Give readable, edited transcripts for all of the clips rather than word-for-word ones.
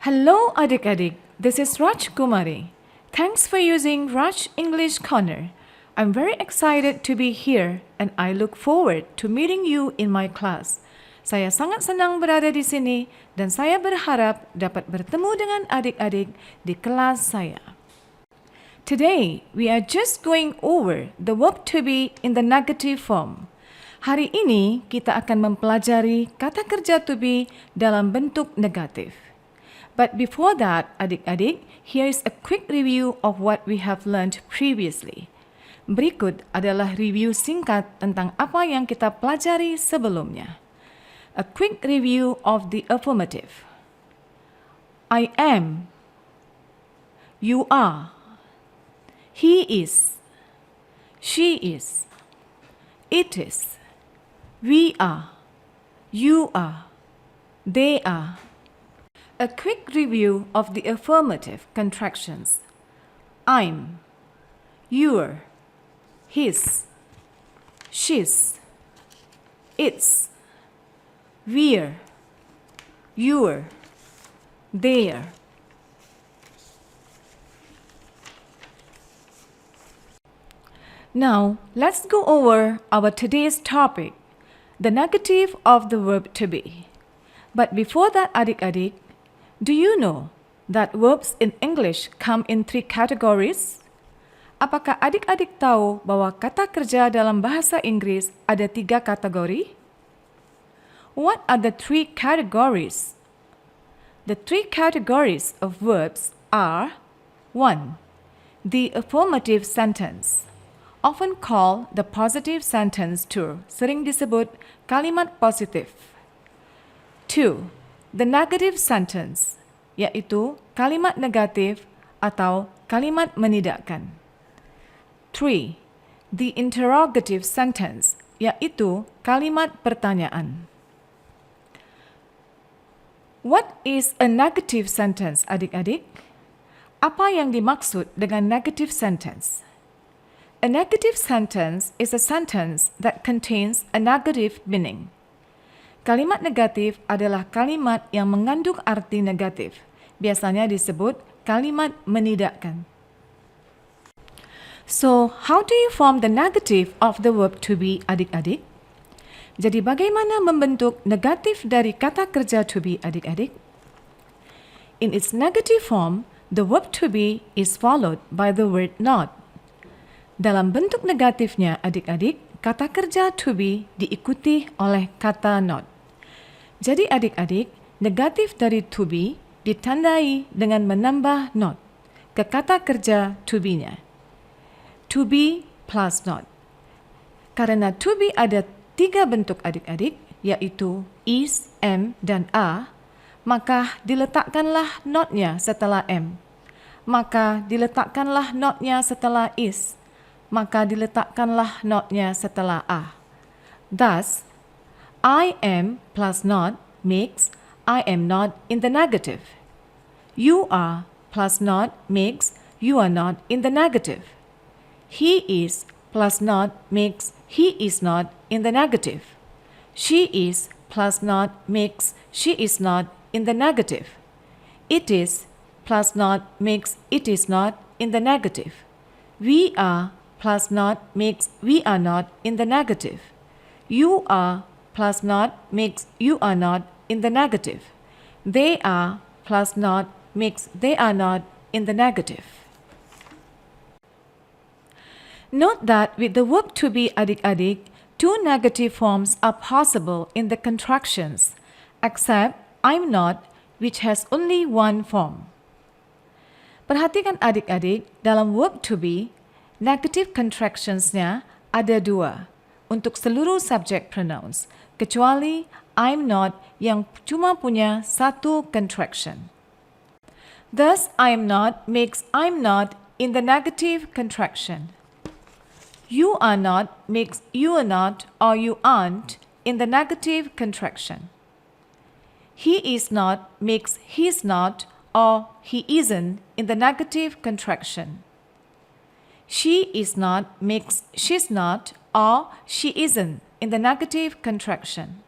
Hello adik-adik, this is Raj Kumari. Thanks for using Raj English Corner. I'm very excited to be here and I look forward to meeting you in my class. Saya sangat senang berada di sini dan saya berharap dapat bertemu dengan adik-adik di kelas saya. Today, we are just going over the verb to be in the negative form. Hari ini kita akan mempelajari kata kerja to be dalam bentuk negatif. But before that, adik-adik, here is a quick review of what we have learned previously. Berikut adalah review singkat tentang apa yang kita pelajari sebelumnya. A quick review of the affirmative. I am. You are. He is. She is. It is. We are. You are. They are. A quick review of the affirmative contractions. I'm, you're, his, she's, it's, we're, you're, they're. Now, let's go over our today's topic, the negative of the verb to be. But before that, adik-adik, do you know that verbs in English come in 3 categories? Apakah adik-adik tahu bahwa kata kerja dalam bahasa Inggris ada 3 kategori? What are the 3 categories? The 3 categories of verbs are 1. The affirmative sentence, often called the positive sentence too, sering disebut kalimat positif. 2. The negative sentence, yaitu kalimat negatif atau kalimat menidakkan. 3. The interrogative sentence, yaitu kalimat pertanyaan. What is a negative sentence, adik-adik? Apa yang dimaksud dengan negative sentence? A negative sentence is a sentence that contains a negative meaning. Kalimat negatif adalah kalimat yang mengandung arti negatif. Biasanya disebut kalimat menidakkan. So, how do you form the negative of the verb to be, adik-adik? Jadi bagaimana membentuk negatif dari kata kerja to be, adik-adik? In its negative form, the verb to be is followed by the word not. Dalam bentuk negatifnya, adik-adik, kata kerja to be diikuti oleh kata not. Jadi adik-adik, negatif dari to be ditandai dengan menambah not ke kata kerja to be-nya. To be plus not. Karena to be ada 3 bentuk adik-adik, yaitu is, am, dan are, maka diletakkanlah not-nya setelah am. Maka diletakkanlah not-nya setelah is. Maka diletakkanlah not-nya setelah are. Thus, I am plus not makes I am not in the negative. You are plus not makes you are not in the negative. He is plus not makes he is not in the negative. She is plus not makes she is not in the negative. It is plus not makes it is not in the negative. We are plus not makes we are not in the negative. You are plus not makes you are not in the negative. They are plus not makes they are not in the negative. Note that with the verb to be, adik-adik, 2 negative forms are possible in the contractions, except I'm not, which has only 1 form. Perhatikan adik-adik, dalam verb to be, negative contractions-nya ada 2 untuk seluruh subject pronouns, kecuali I'm not yang cuma punya 1 contraction. Thus, I'm not makes I'm not in the negative contraction. You are not makes you are not or you aren't in the negative contraction. He is not makes he's not or he isn't in the negative contraction. She is not makes she's not or she isn't in the negative contraction.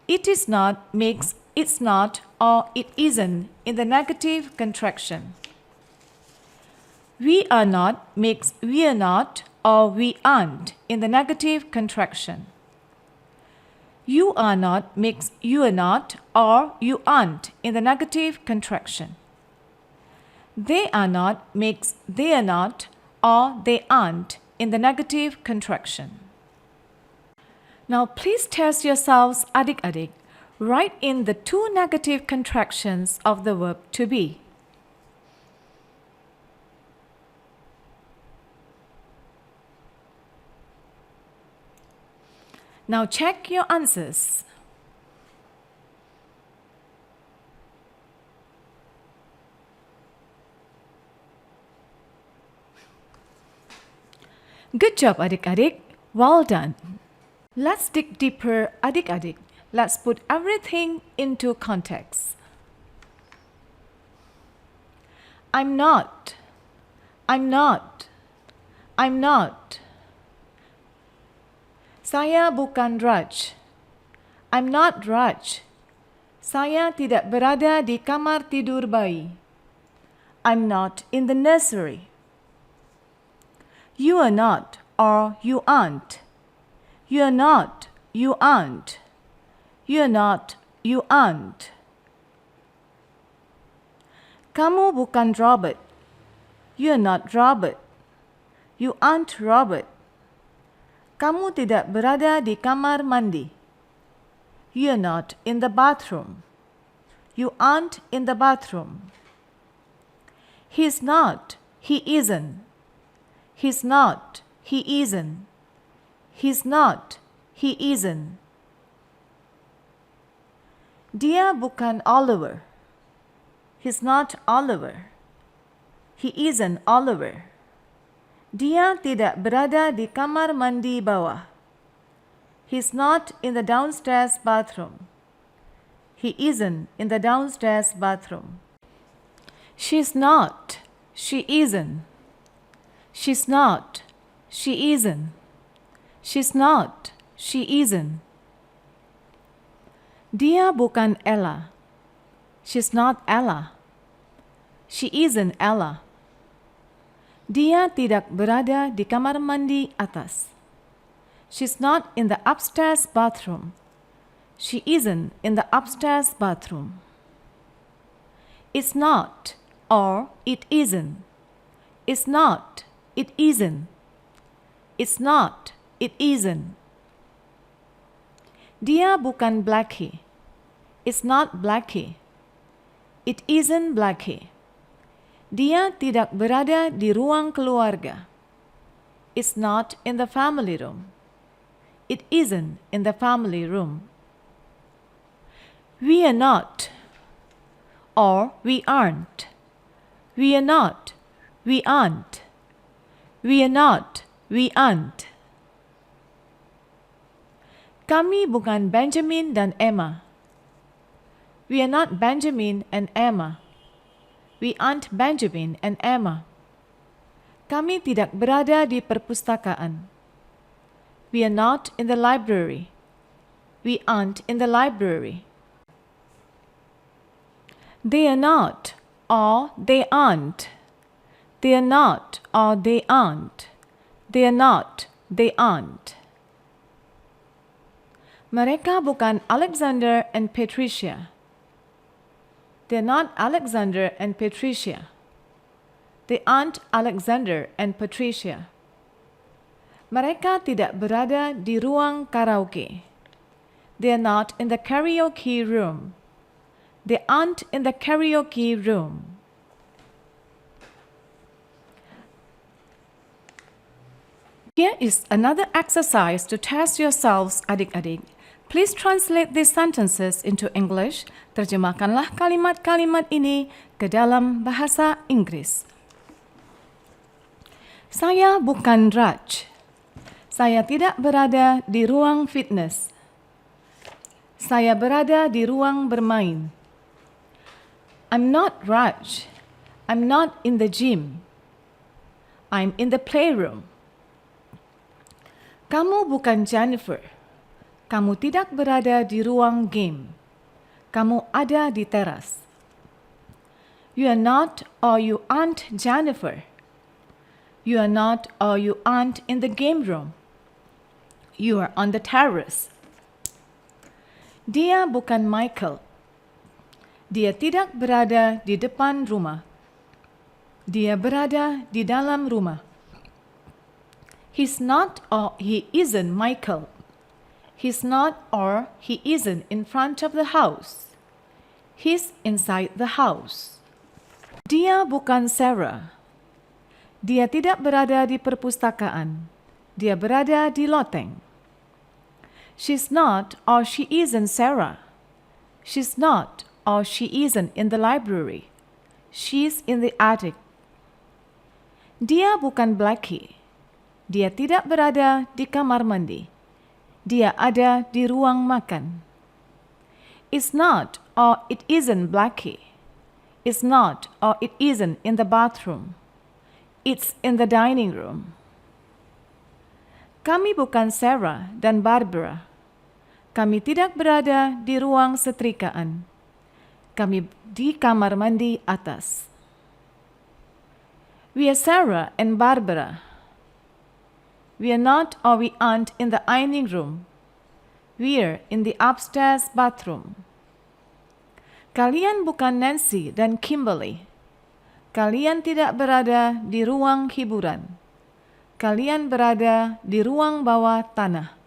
It is not makes it's not or it isn't in the negative contraction. We are not makes we are not or we aren't in the negative contraction. You are not makes you are not or you aren't in the negative contraction. They are not makes they are not or they aren't in the negative contraction. Now please test yourselves adik-adik. Write in the two negative contractions of the verb to be. Now check your answers. Good job, adik-adik. Well done. Let's dig deeper, adik-adik. Let's put everything into context. I'm not. I'm not. I'm not. Saya bukan Raj. I'm not Raj. Saya tidak berada di kamar tidur bayi. I'm not in the nursery. You are not or you aren't. You are not, you aren't. You are not, you aren't. Kamu bukan Robert. You are not Robert. You aren't Robert. Kamu tidak berada di kamar mandi. You are not in the bathroom. You aren't in the bathroom. He's not, he isn't. He's not, he isn't. He's not, he isn't. Dia bukan Oliver. He's not Oliver. He isn't Oliver. Dia tidak berada di kamar mandi bawah. He's not in the downstairs bathroom. He isn't in the downstairs bathroom. She's not. She isn't. She's not. She isn't. She's not. She isn't. Dia bukan Ella. She's not Ella. She isn't Ella. Dia tidak berada di kamar mandi atas. She's not in the upstairs bathroom. She isn't in the upstairs bathroom. It's not or it isn't. It's not, it isn't. It's not, it isn't. Dia bukan Blackie. It's not Blackie. It isn't Blackie. Dia tidak berada di ruang keluarga. It's not in the family room. It isn't in the family room. We are not or we aren't. We are not, we aren't. We are not, we aren't. Kami bukan Benjamin dan Emma. We are not Benjamin and Emma. We aren't Benjamin and Emma. Kami tidak berada di perpustakaan. We are not in the library. We aren't in the library. They are not or they aren't. They are not or they aren't. They are not, they aren't. Mereka bukan Alexander and Patricia. They're not Alexander and Patricia. They aren't Alexander and Patricia. Mereka tidak berada di ruang karaoke. They are not in the karaoke room. They aren't in the karaoke room. Here is another exercise to test yourselves, adik-adik. Please translate these sentences into English. Terjemahkanlah kalimat-kalimat ini ke dalam bahasa Inggris. Saya bukan Raj. Saya tidak berada di ruang fitness. Saya berada di ruang bermain. I'm not Raj. I'm not in the gym. I'm in the playroom. Kamu bukan Jennifer. Kamu tidak berada di ruang game. Kamu ada di teras. You are not or you aren't Jennifer. You are not or you aren't in the game room. You are on the terrace. Dia bukan Michael. Dia tidak berada di depan rumah. Dia berada di dalam rumah. He's not or he isn't Michael. He's not or he isn't in front of the house. He's inside the house. Dia bukan Sarah. Dia tidak berada di perpustakaan. Dia berada di loteng. She's not or she isn't Sarah. She's not or she isn't in the library. She's in the attic. Dia bukan Blackie. Dia tidak berada di kamar mandi. Dia ada di ruang makan. It's not or it isn't Blackie. It's not or it isn't in the bathroom. It's in the dining room. Kami bukan Sarah dan Barbara. Kami tidak berada di ruang setrikaan. Kami di kamar mandi atas. We are Sarah and Barbara. We are not or we aren't in the ironing room. We are in the upstairs bathroom. Kalian bukan Nancy dan Kimberly. Kalian tidak berada di ruang hiburan. Kalian berada di ruang bawah tanah.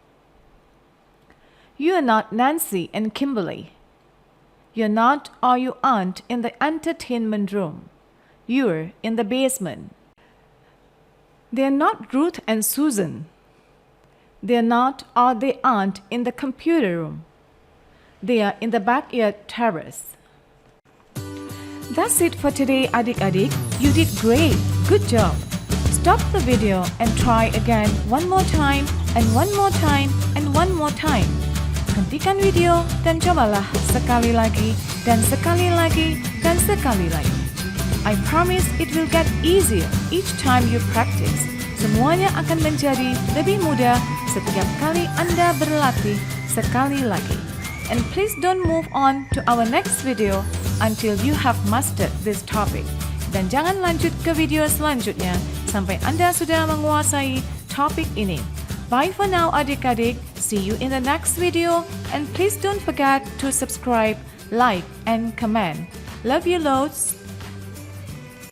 You are not Nancy and Kimberly. You're not or you aren't in the entertainment room. You're in the basement. They're not Ruth and Susan. They're not or they aren't in the computer room. They are in the backyard terrace. That's it for today, adik-adik. You did great. Good job. Stop the video and try again one more time and one more time and one more time. Hentikan video dan cobalah sekali lagi dan sekali lagi dan sekali lagi. I promise it will get easier each time you practice. Semuanya akan menjadi lebih mudah setiap kali Anda berlatih sekali lagi. And please don't move on to our next video until you have mastered this topic. Dan jangan lanjut ke video selanjutnya sampai Anda sudah menguasai topik ini. Bye for now, adik-adik. See you in the next video. And please don't forget to subscribe, like, and comment. Love you loads.